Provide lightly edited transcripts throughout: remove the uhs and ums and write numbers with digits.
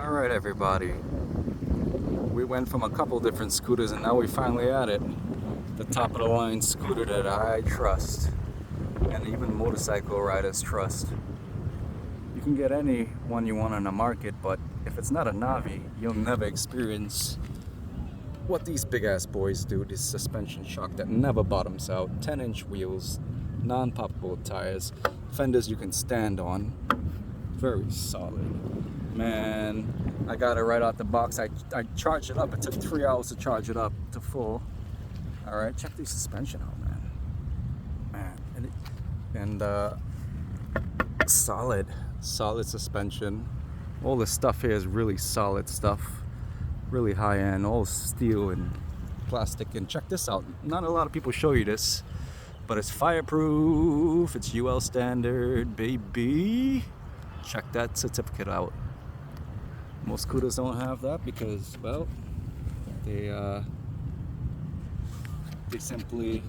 Alright everybody, we went from a couple different scooters and now we finally at it. The top of the line scooter that I trust and even motorcycle riders trust. You can get any one you want on the market, but if it's not a NAVEE, you'll never experience what these big ass boys do. This suspension shock that never bottoms out, 10-inch wheels, non-poppable tires, fenders you can stand on, very solid. Man, I got it right out the box. I charged it up. It took 3 hours to charge it up to full. All right, check the suspension out, man. Solid suspension. All this stuff here is really solid stuff, really high end, all steel and plastic. And check this out. Not a lot of people show you this, but it's fireproof. It's UL standard, baby. Check that certificate out. Most scooters don't have that because, well, they simply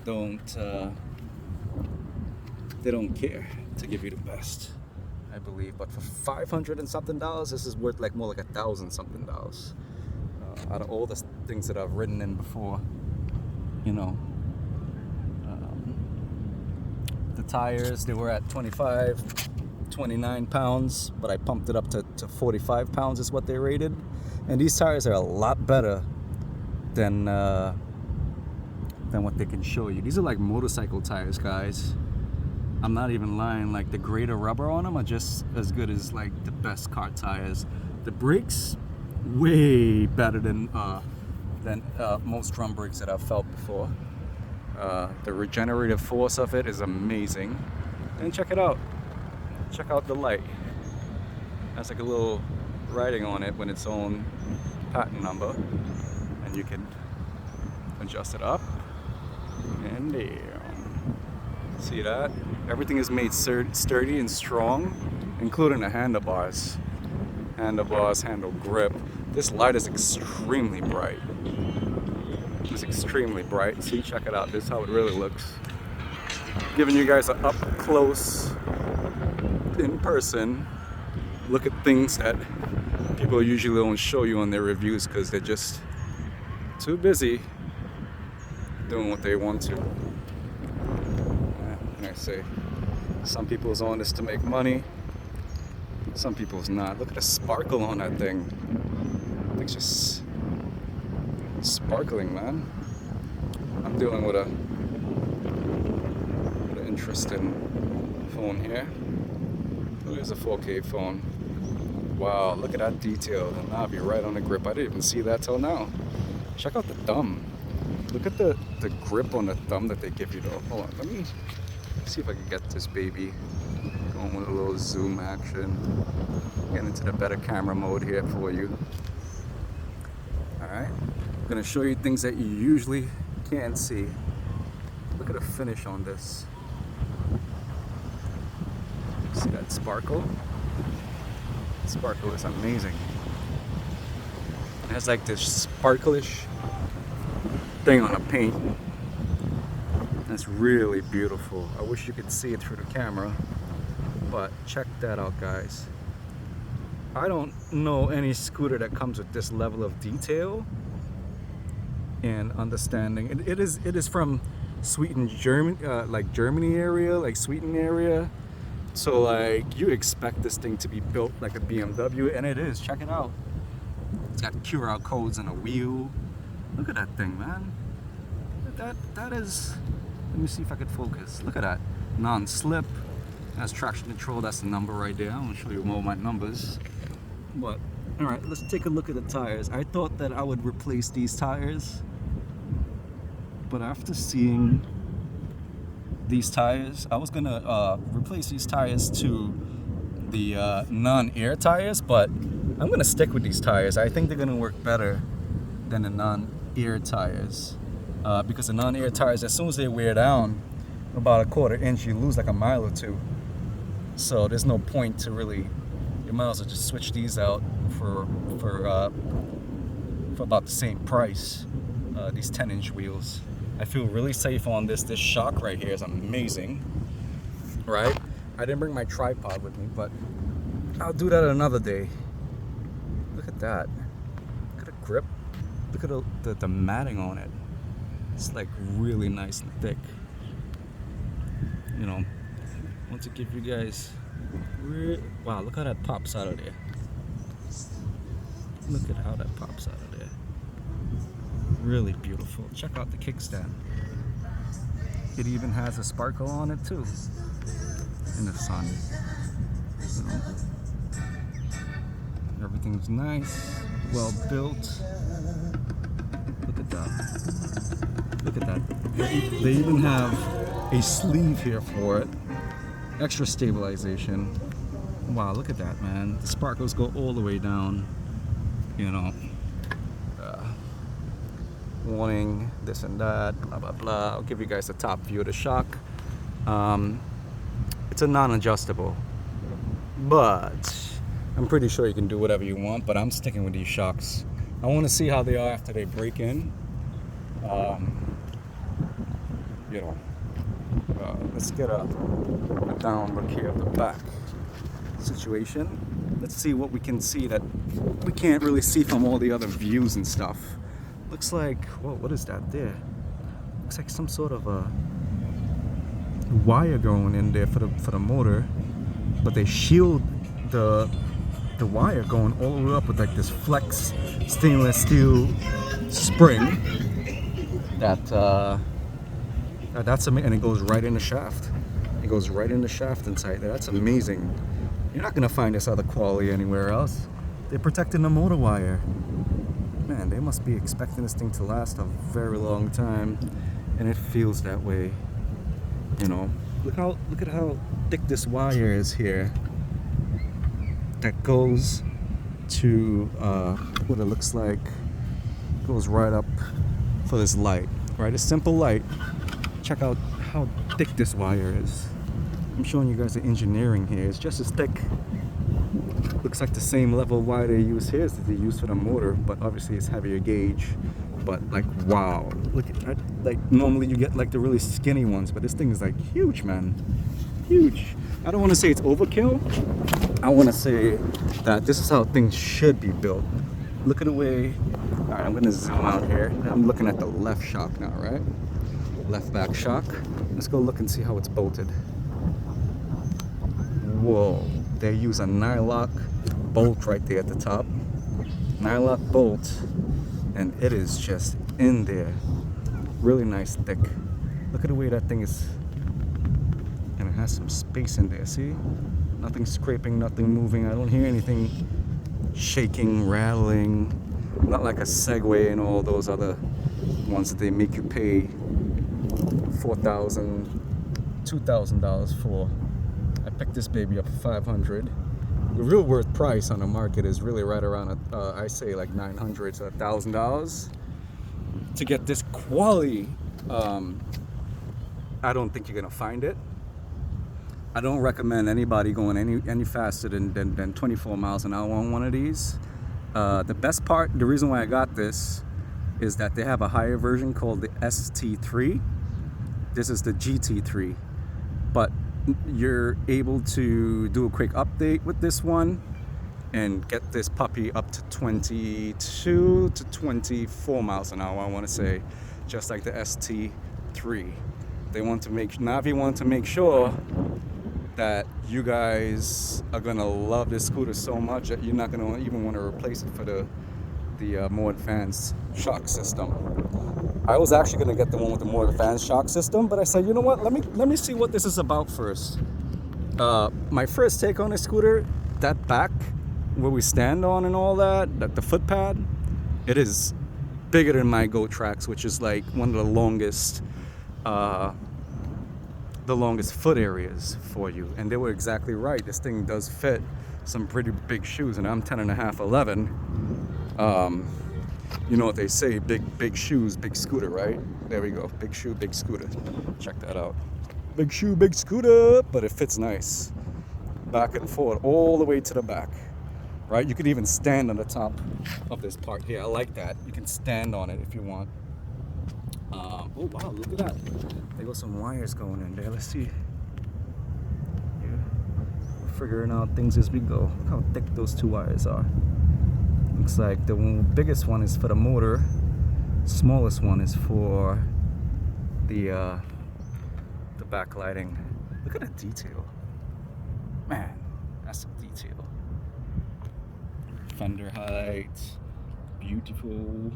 don't care to give you the best, I believe. But for $500 and something, this is worth like more like $1,000 something. Out of all the things that I've ridden in before, you know. The tires, they were at 29 pounds, but I pumped it up to 45 pounds is what they rated. And these tires are a lot better than what they can show you. These are like motorcycle tires, guys. I'm not even lying. Like the greater rubber on them are just as good as like the best car tires. The brakes, way better than most drum brakes that I've felt before. The regenerative force of it is amazing. And check it out. Check out the light. That's like a little writing on it when its own patent number, and you can adjust it up and down. See that? Everything is made sturdy and strong, including the handlebars. Handle grip. This light is extremely bright. It's extremely bright. See, check it out. This is how it really looks. Giving you guys an up close, in person look at things that people usually don't show you on their reviews because they're just too busy doing what they want to. And I say, some people's on this to make money, some people's not. Look at the sparkle on that thing. It's just sparkling, man. I'm dealing with an interesting phone here. There's a 4K phone. Wow, look at that detail. The NAVEE right on the grip. I didn't even see that till now. Check out the thumb. Look at the grip on the thumb that they give you though. Hold on, let me see if I can get this baby going with a little zoom action. Get into the better camera mode here for you. Alright, I'm gonna show you things that you usually can't see. Look at the finish on this. See that sparkle? Sparkle is amazing. It has like this sparklish thing on the paint. That's really beautiful. I wish you could see it through the camera, but check that out, guys. I don't know any scooter that comes with this level of detail and understanding. It is from Sweden, Germany, like Germany area, like Sweden area. So like you expect this thing to be built like a BMW, and it is. Check it out. It's got QR codes on a wheel. Look at that thing, man. That is. Let me see if I could focus. Look at that. Non-slip. That's traction control. That's the number right there. I'm gonna show you more of my numbers. But all right, let's take a look at the tires. I thought that I would replace these tires, but after seeing these tires, I was gonna replace these tires to the non-air tires, but I'm gonna stick with these tires. I think they're gonna work better than the non-air tires because the non-air tires, as soon as they wear down about a 1/4 inch, you lose like a mile or two. So there's no point to really. You might as well just switch these out for about the same price. These 10-inch wheels. I feel really safe on this. This shock right here is amazing, right? I didn't bring my tripod with me, but I'll do that another day. look at that. Look at the grip. Look at the matting on it. It's like really nice and thick. You know, I want to give you guys, wow, look how that pops out of there. Look at how that pops out of there. Really beautiful. Check out the kickstand. It even has a sparkle on it too in the sun. You know, everything's nice, well built. Look at that. Look at that. They even have a sleeve here for it. Extra stabilization. Wow, look at that, man. The sparkles go all the way down. You know, warning, this and that, blah blah blah. I'll give you guys a top view of the shock. It's a non-adjustable, but I'm pretty sure you can do whatever you want. But I'm sticking with these shocks. I want to see how they are after they break in. You know, let's get a down look here of the back situation. Let's see what we can see that we can't really see from all the other views and stuff. Looks like, whoa, what is that there? Looks like some sort of a wire going in there for the motor, but they shield the wire going all the way up with like this flex stainless steel spring that's amazing, and it goes right in the shaft. It goes right in the shaft inside there. That's amazing. You're not gonna find this other quality anywhere else. They're protecting the motor wire. Man, they must be expecting this thing to last a very long time, and it feels that way. You know, look at how thick this wire is here. That goes to what it looks like. Goes right up for this light, right? A simple light. Check out how thick this wire is. I'm showing you guys the engineering here. It's just as thick. Looks like the same level wire they use here as they use for the motor, but obviously it's heavier gauge. But like, wow, look at that. Like normally you get like the really skinny ones, but this thing is like huge, man. Huge. I don't want to say it's overkill. I want to say that this is how things should be built. Look at the way. All right, I'm gonna zoom out here. I'm looking at the left shock now, right? Left back shock. Let's go look and see how it's bolted. Whoa, they use a nylock bolt right there at the top. Nylock bolt, and it is just in there. Really nice, thick. Look at the way that thing is, and it has some space in there, see? Nothing scraping, nothing moving. I don't hear anything shaking, rattling. Not like a Segway and all those other ones that they make you pay $4,000, $2,000 for. I picked this baby up for $500. The real worth price on the market is really right around I say like $900 to $1,000 to get this quality. I don't think you're gonna find it. I don't recommend anybody going any faster than 24 miles an hour on one of these. The best part, the reason why I got this, is that they have a higher version called the ST3. This is the GT3, but you're able to do a quick update with this one and get this puppy up to 22 to 24 miles an hour, I want to say, just like the ST3. NAVEE want to make sure that you guys are gonna love this scooter so much that you're not gonna even want to replace it for the more advanced shock system. I was actually gonna get the one with the more advanced shock system, but I said, you know what? Let me see what this is about first. My first take on this scooter, that back where we stand on and all that, the foot pad, it is bigger than my Go Tracks, which is like one of the longest foot areas for you. And they were exactly right. This thing does fit some pretty big shoes, and I'm 10 and a half, 11. You know what they say, big shoes, big scooter, right? There we go, big shoe, big scooter. Check that out. Big shoe, big scooter, but it fits nice. Back and forth, all the way to the back, right? You could even stand on the top of this part here. I like that. You can stand on it if you want. Oh wow, look at that. There got some wires going in there. Let's see. Yeah. We're figuring out things as we go. Look how thick those two wires are. Looks like the biggest one is for the motor, smallest one is for the backlighting. Look at the detail, man. That's some detail. Fender height, beautiful.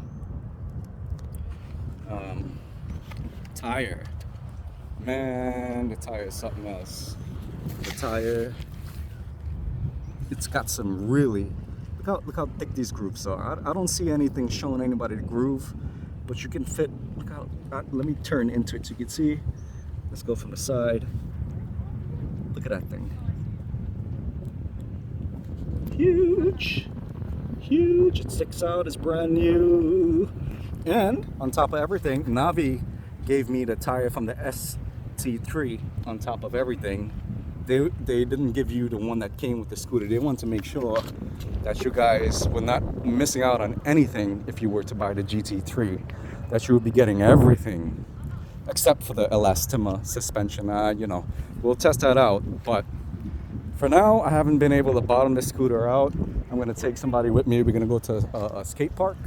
Tire, man, the tire is something else. The tire, it's got some really, look how thick these grooves are. I don't see anything showing anybody the groove, but you can fit. Look how. Let me turn into it so you can see. Let's go from the side. Look at that thing. Huge, huge. It sticks out. It's brand new. And on top of everything, NAVEE gave me the tire from the ST3 on top of everything. They didn't give you the one that came with the scooter. They wanted to make sure that you guys were not missing out on anything if you were to buy the GT3, that you would be getting everything except for the Elastima suspension. You know, we'll test that out, but for now, I haven't been able to bottom the scooter out. I'm gonna take somebody with me. We're gonna go to a skate park,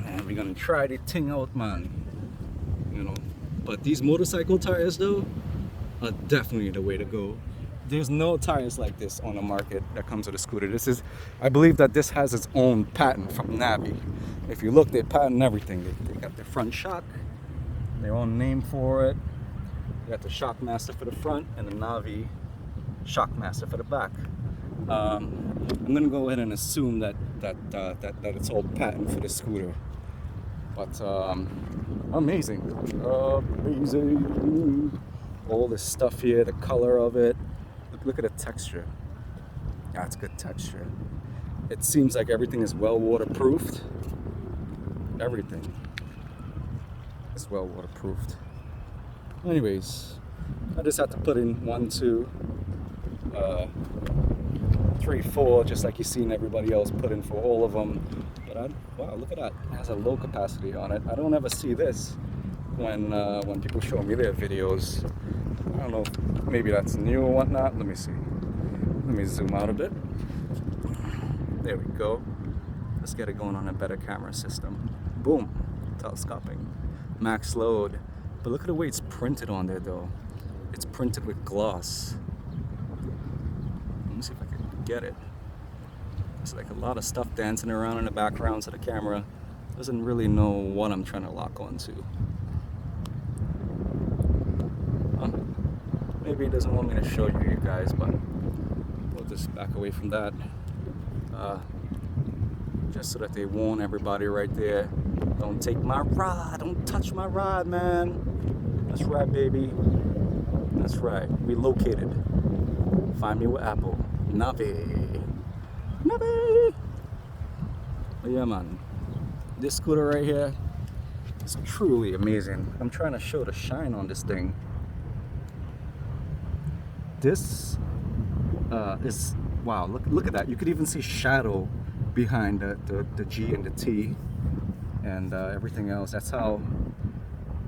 and we're gonna try the thing out, man. You know, but these motorcycle tires, though, are definitely the way to go. There's no tires like this on the market that comes with a scooter. This is, I believe that this has its own patent from NAVEE. If you look, they patent everything. They got the front shock, their own name for it. They got the Shockmaster for the front and the NAVEE Shockmaster for the back. I'm gonna go ahead and assume that it's all patent for the scooter. But amazing, amazing. All this stuff here, the color of it. Look at the texture. That's good texture. It seems like everything is well waterproofed. Everything is well waterproofed. Anyways, I just had to put in 1, 2, 3, 4, just like you've seen everybody else put in for all of them. But wow, look at that. It has a low capacity on it. I don't ever see this when people show me their videos. I don't know if maybe that's new or whatnot. Let me see. Let me zoom out a bit. There we go. Let's get it going on a better camera system. Boom. Telescoping. Max load. But look at the way it's printed on there, though. It's printed with gloss. Let me see if I can get it. It's like a lot of stuff dancing around in the background, so the camera doesn't really know what I'm trying to lock onto. Maybe it doesn't want me to show you guys, but we'll just back away from that. Just so that they warn everybody right there. Don't take my rod, don't touch my rod, man. That's right, baby. That's right. Relocated. Find me with Apple. NAVEE. NAVEE. But yeah, man. This scooter right here is truly amazing. I'm trying to show the shine on this thing. This is, wow, look at that. You could even see shadow behind the G and the T and everything else. That's how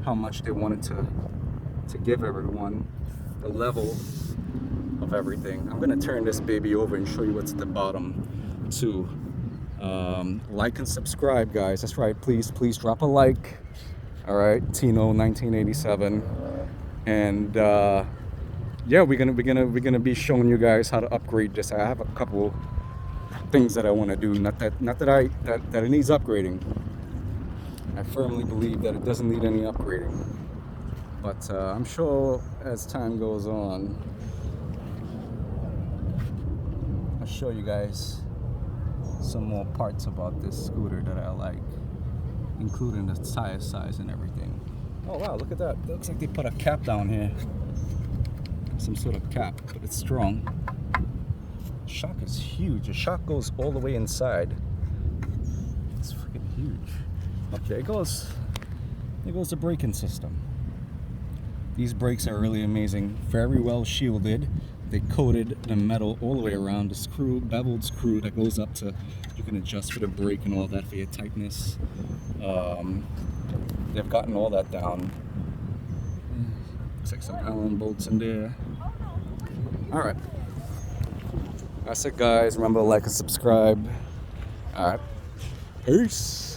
much they wanted to give everyone the level of everything. I'm gonna turn this baby over and show you what's at the bottom too. Like and subscribe, guys. That's right. Please drop a like. All right, Tino 1987, and yeah, we're gonna be showing you guys how to upgrade this. I have a couple things that I want to do. Not that it needs upgrading. I firmly believe that it doesn't need any upgrading. But I'm sure as time goes on, I'll show you guys some more parts about this scooter that I like, including the tire size and everything. Oh wow, look at that. It looks like they put a cap down here. Some sort of cap, but it's strong. Shock is huge. The shock goes all the way inside. It's freaking huge. Up there goes. There goes the braking system. These brakes are really amazing. Very well shielded. They coated the metal all the way around. The screw, beveled screw that goes up to, you can adjust for the brake and all that for your tightness. They've gotten all that down. Looks like some Allen bolts in there. Alright. That's it, guys. Remember to like and subscribe. All right. Peace.